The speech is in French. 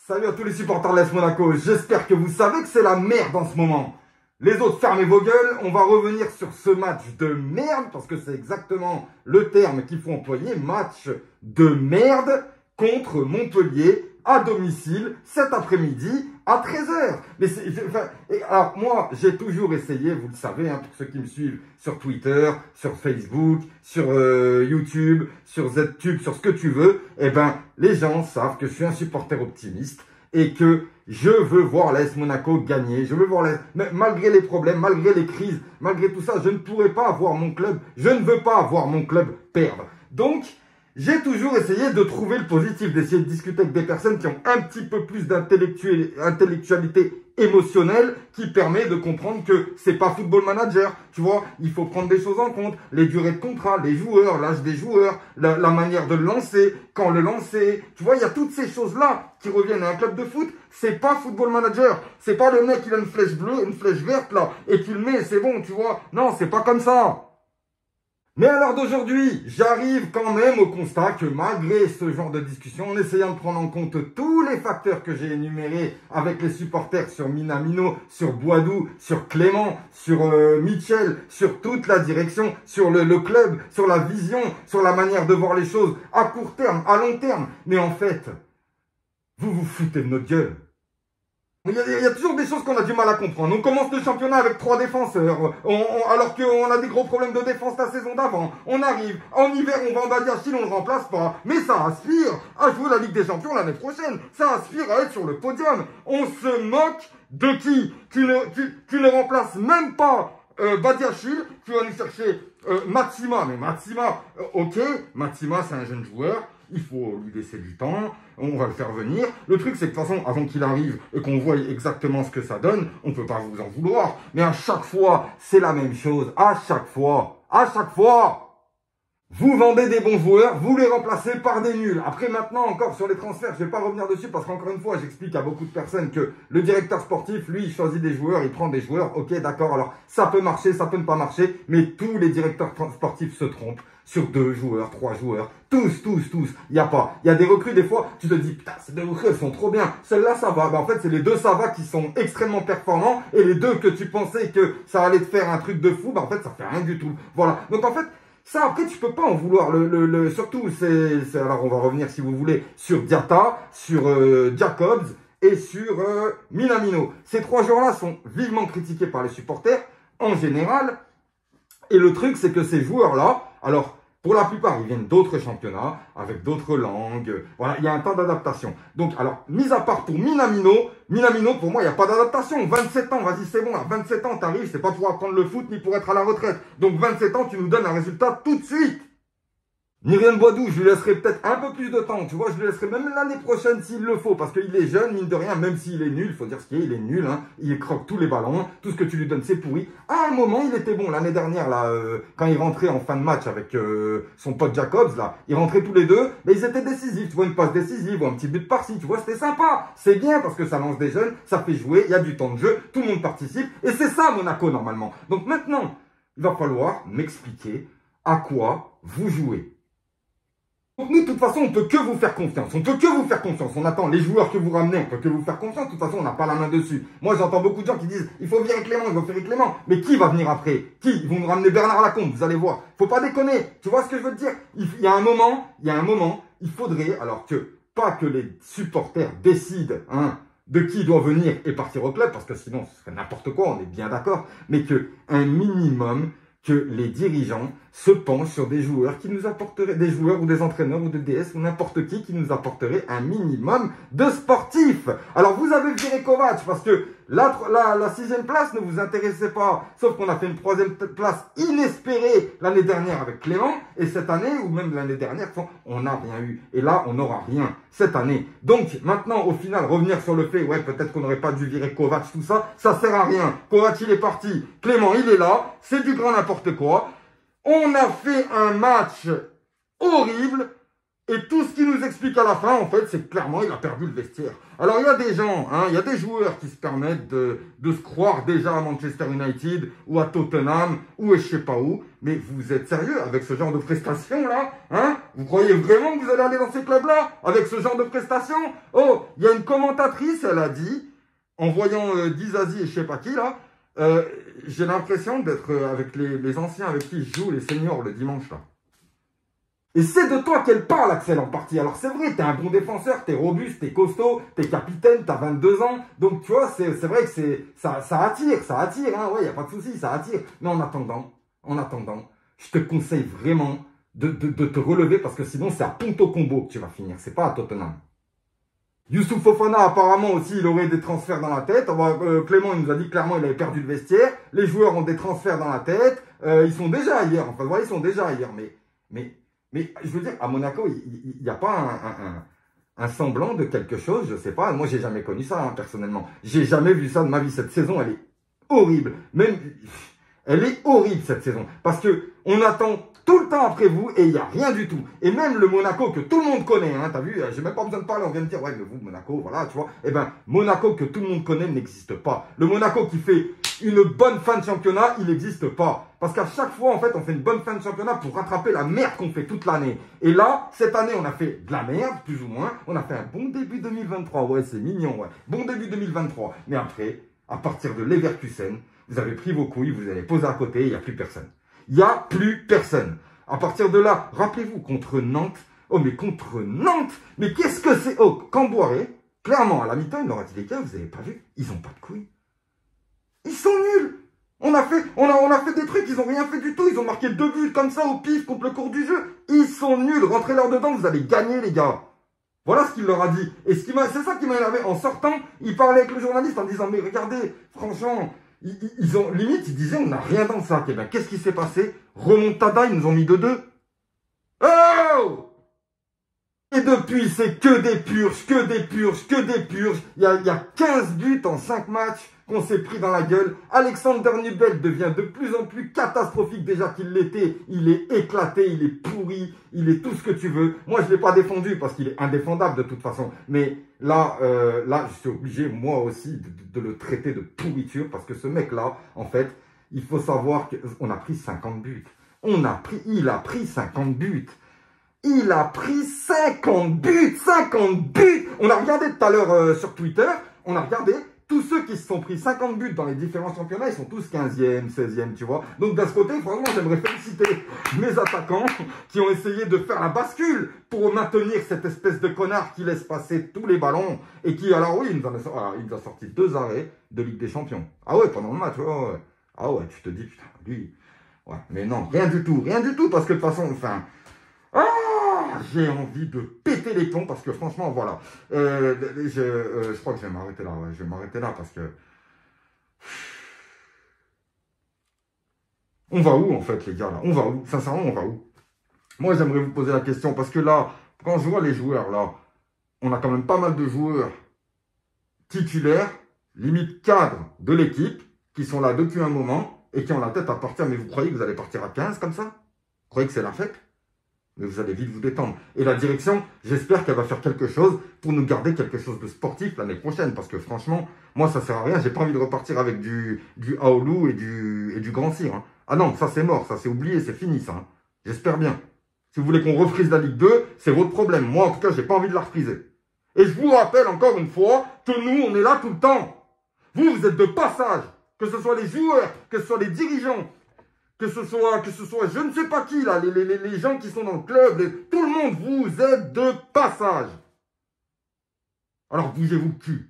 Salut à tous les supporters de l'AS Monaco, j'espère que vous savez que c'est la merde en ce moment. Les autres, fermez vos gueules, on va revenir sur ce match de merde, parce que c'est exactement le terme qu'il faut employer, match de merde contre Montpellier à domicile cet après-midi à 13 h. Alors moi, j'ai toujours essayé, vous le savez, pour ceux qui me suivent sur Twitter, sur Facebook, sur YouTube, sur ZTube, sur ce que tu veux, les gens savent que je suis un supporter optimiste et que je veux voir l'AS Monaco gagner. Je veux voir malgré les problèmes, malgré les crises, malgré tout ça, je ne pourrais pas voir mon club, je ne veux pas voir mon club perdre. Donc, j'ai toujours essayé de trouver le positif, d'essayer de discuter avec des personnes qui ont un petit peu plus d'intellectualité émotionnelle qui permet de comprendre que c'est pas Football Manager, tu vois, il faut prendre des choses en compte, les durées de contrat, les joueurs, l'âge des joueurs, la manière de le lancer, quand le lancer, tu vois, il y a toutes ces choses-là qui reviennent à un club de foot, c'est pas Football Manager, c'est pas le mec qui a une flèche bleue, une flèche verte là, et qui le met, c'est bon, tu vois, non, c'est pas comme ça. Mais à l'heure d'aujourd'hui, j'arrive quand même au constat que malgré ce genre de discussion, en essayant de prendre en compte tous les facteurs que j'ai énumérés avec les supporters sur Minamino, sur Boadou, sur Clément, sur Michel, sur toute la direction, sur le club, sur la vision, sur la manière de voir les choses à court terme, à long terme. Mais en fait, vous vous foutez de notre gueule. Il y a toujours des choses qu'on a du mal à comprendre. On commence le championnat avec 3 défenseurs, alors qu'on a des gros problèmes de défense la saison d'avant. On arrive, en hiver, on va en Badiachil, on ne le remplace pas. Mais ça aspire à jouer la Ligue des Champions l'année prochaine. Ça aspire à être sur le podium. On se moque de qui? Tu ne remplaces même pas Badiachil. Tu vas nous chercher Matsima. Mais Matsima, ok, Matsima c'est un jeune joueur. Il faut lui laisser du temps, on va le faire venir. Le truc, c'est que de toute façon, avant qu'il arrive et qu'on voie exactement ce que ça donne, on ne peut pas vous en vouloir. Mais à chaque fois, c'est la même chose. À chaque fois. Vous vendez des bons joueurs, vous les remplacez par des nuls. Après, maintenant, encore sur les transferts, je ne vais pas revenir dessus parce qu'encore une fois, j'explique à beaucoup de personnes que le directeur sportif, lui, il choisit des joueurs, il prend des joueurs. Ok, d'accord, alors ça peut marcher, ça peut ne pas marcher, mais tous les directeurs sportifs se trompent sur 2 joueurs, 3 joueurs. Tous. Il y a des recrues, des fois, tu te dis, putain, ces 2 recrues, elles sont trop bien. Celle-là, ça va. En fait, c'est les 2 ça va qui sont extrêmement performants et les 2 que tu pensais que ça allait te faire un truc de fou, en fait, ça fait rien du tout. Voilà. Donc, en fait, ça, après, tu peux pas en vouloir. Surtout, alors, on va revenir, si vous voulez, sur Diatta, sur Jacobs et sur Minamino. Ces 3 joueurs-là sont vivement critiqués par les supporters, en général. Et le truc, c'est que ces joueurs-là, alors, pour la plupart, ils viennent d'autres championnats, avec d'autres langues. Voilà, il y a un temps d'adaptation. Donc, alors, mis à part pour Minamino, pour moi, il n'y a pas d'adaptation. 27 ans, vas-y, c'est bon. À 27 ans, t'arrives, c'est pas pour apprendre le foot, ni pour être à la retraite. Donc, 27 ans, tu nous donnes un résultat tout de suite. Nirian Boadou, je lui laisserai peut-être un peu plus de temps, tu vois, je lui laisserai même l'année prochaine s'il le faut, parce qu'il est jeune, mine de rien, même s'il est nul, il faut dire ce qu'il est, il est nul, il croque tous les ballons, tout ce que tu lui donnes c'est pourri. À un moment, il était bon, l'année dernière, là, quand il rentrait en fin de match avec son pote Jacobs, là, ils rentraient tous les deux, mais ils étaient décisifs, tu vois, une passe décisive ou un petit but par-ci, tu vois, c'était sympa, c'est bien, parce que ça lance des jeunes, ça fait jouer, il y a du temps de jeu, tout le monde participe, et c'est ça Monaco, normalement. Donc maintenant, il va falloir m'expliquer à quoi vous jouez. Donc nous, de toute façon, on peut que vous faire confiance. On attend les joueurs que vous ramenez, on peut que vous faire confiance. De toute façon, on n'a pas la main dessus. Moi, j'entends beaucoup de gens qui disent, il faut virer Clément, Mais qui va venir après? Qui? Ils vont nous ramener Bernard Lacombe, vous allez voir. Faut pas déconner. Tu vois ce que je veux te dire? Il y a un moment, il faudrait, alors que, pas que les supporters décident, de qui doit venir et partir au club, parce que sinon, ce serait n'importe quoi, on est bien d'accord, mais que un minimum, que les dirigeants se penchent sur des joueurs qui nous apporteraient, des joueurs ou des entraîneurs ou des DS ou n'importe qui nous apporterait un minimum de sportifs. Alors vous avez viré Kovac parce que la 6e place ne vous intéressait pas, sauf qu'on a fait une 3e place inespérée l'année dernière avec Clément, et cette année, ou même l'année dernière, on n'a rien eu. Et là, on n'aura rien cette année. Donc maintenant, au final, revenir sur le fait, ouais, peut-être qu'on n'aurait pas dû virer Kovac, tout ça, ça sert à rien. Kovac, il est parti, Clément, il est là, c'est du grand n'importe quoi. On a fait un match horrible Et tout ce qu'il nous explique à la fin, en fait, c'est que clairement, il a perdu le vestiaire. Alors, il y a des gens, hein, il y a des joueurs qui se permettent de se croire déjà à Manchester United ou à Tottenham ou je sais pas où. Mais vous êtes sérieux avec ce genre de prestations-là, hein? Vous croyez vraiment que vous allez aller dans ces clubs-là avec ce genre de prestations? Oh, il y a une commentatrice, elle a dit, en voyant Dizazi et je sais pas qui, là, j'ai l'impression d'être avec les anciens avec qui je joue, les seniors, le dimanche, là. Et c'est de toi qu'elle parle, Axel, en partie. Alors c'est vrai, t'es un bon défenseur, t'es robuste, t'es costaud, t'es capitaine, t'as 22 ans. Donc tu vois, c'est vrai que ça attire, hein. Ouais, y a pas de souci, ça attire. Mais en attendant, je te conseille vraiment de te relever parce que sinon c'est à Ponto Combo que tu vas finir, c'est pas à Tottenham. Youssouf Fofana, apparemment aussi, il aurait des transferts dans la tête. Clément, il nous a dit clairement il avait perdu le vestiaire. Les joueurs ont des transferts dans la tête. Ils sont déjà ailleurs. Enfin, voilà, ils sont déjà ailleurs. Mais je veux dire, à Monaco, il n'y a pas un semblant de quelque chose, je sais pas. Moi, j'ai jamais connu ça, hein, personnellement. J'ai jamais vu ça de ma vie. Cette saison, elle est horrible. Elle est horrible, cette saison. Parce que on attend tout le temps après vous et il n'y a rien du tout. Et même le Monaco que tout le monde connaît, hein, t'as vu, j'ai même pas besoin de parler, on vient de dire, ouais, mais vous, Monaco, voilà, tu vois. Eh ben, Monaco que tout le monde connaît n'existe pas. Le Monaco qui fait une bonne fin de championnat, il n'existe pas. Parce qu'à chaque fois, en fait, on fait une bonne fin de championnat pour rattraper la merde qu'on fait toute l'année. Et là, cette année, on a fait de la merde, plus ou moins. On a fait un bon début 2023. Ouais, c'est mignon, ouais. Bon début 2023. Mais après, à partir de Leverkusen, vous avez pris vos couilles, vous avez posé à côté, il n'y a plus personne. Il n'y a plus personne. À partir de là, rappelez-vous, contre Nantes. Oh, mais contre Nantes, mais qu'est-ce que c'est? Oh, Camboiré, clairement, à la mi-temps, il leur a dit, les gars, vous n'avez pas vu? Ils n'ont pas de couilles. Ils sont nuls. On a fait des trucs, ils n'ont rien fait du tout. Ils ont marqué 2 buts comme ça au pif contre le cours du jeu. Ils sont nuls. Rentrez-leur dedans, vous allez gagner, les gars. Voilà ce qu'il leur a dit. Et c'est ça qui m'a énervé. En sortant, il parlait avec le journaliste en disant, mais regardez, franchement, ils ont, limite, ils disaient, on n'a rien dans le sac. Et bien, qu'est-ce qui s'est passé? Remontada, ils nous ont mis 2-2. Oh! Et depuis, c'est que des purges, que des purges, que des purges. Il y a 15 buts en 5 matchs qu'on s'est pris dans la gueule. Alexander Nubel devient de plus en plus catastrophique déjà qu'il l'était. Il est éclaté, il est pourri, il est tout ce que tu veux. Moi, je ne l'ai pas défendu parce qu'il est indéfendable de toute façon. Mais là, je suis obligé, moi aussi, de le traiter de pourriture parce que ce mec-là, en fait, il faut savoir qu'on a pris 50 buts. Il a pris 50 buts. Il a pris 50 buts, 50 buts. On a regardé tout à l'heure sur Twitter, on a regardé tous ceux qui se sont pris 50 buts dans les différents championnats, ils sont tous 15e, 16e, tu vois. Donc d'un ce côté, franchement, j'aimerais féliciter mes attaquants qui ont essayé de faire la bascule pour maintenir cette espèce de connard qui laisse passer tous les ballons et qui, alors oui, il nous a sorti 2 arrêts de Ligue des Champions. Ah ouais, pendant le match, ouais. Ah ouais, tu te dis, putain, lui, ouais, mais non, rien du tout, parce que de toute façon, enfin... j'ai envie de péter les plombs parce que franchement, voilà. Je crois que je vais m'arrêter là. Ouais. Je vais m'arrêter là parce que... On va où en fait, les gars, là? On va où? Sincèrement, on va où? Moi, j'aimerais vous poser la question parce que là, quand je vois les joueurs, là, on a quand même pas mal de joueurs titulaires, limite cadres de l'équipe, qui sont là depuis un moment et qui ont la tête à partir. Mais vous croyez que vous allez partir à 15 comme ça? Vous croyez que c'est la fête? Mais vous allez vite vous détendre. Et la direction, j'espère qu'elle va faire quelque chose pour nous garder quelque chose de sportif l'année prochaine. Parce que franchement, moi, ça sert à rien. J'ai pas envie de repartir avec du Aoulou et du Grand Cyr. Hein. Ah non, ça c'est mort, ça c'est oublié, c'est fini ça. Hein. J'espère bien. Si vous voulez qu'on refrise la Ligue 2, c'est votre problème. Moi, en tout cas, j'ai pas envie de la repriser. Et je vous rappelle encore une fois que nous, on est là tout le temps. Vous, vous êtes de passage. Que ce soit les joueurs, que ce soit les dirigeants, que ce soit je ne sais pas qui, là, les gens qui sont dans le club, tout le monde, vous êtes de passage. Alors bougez-vous le cul.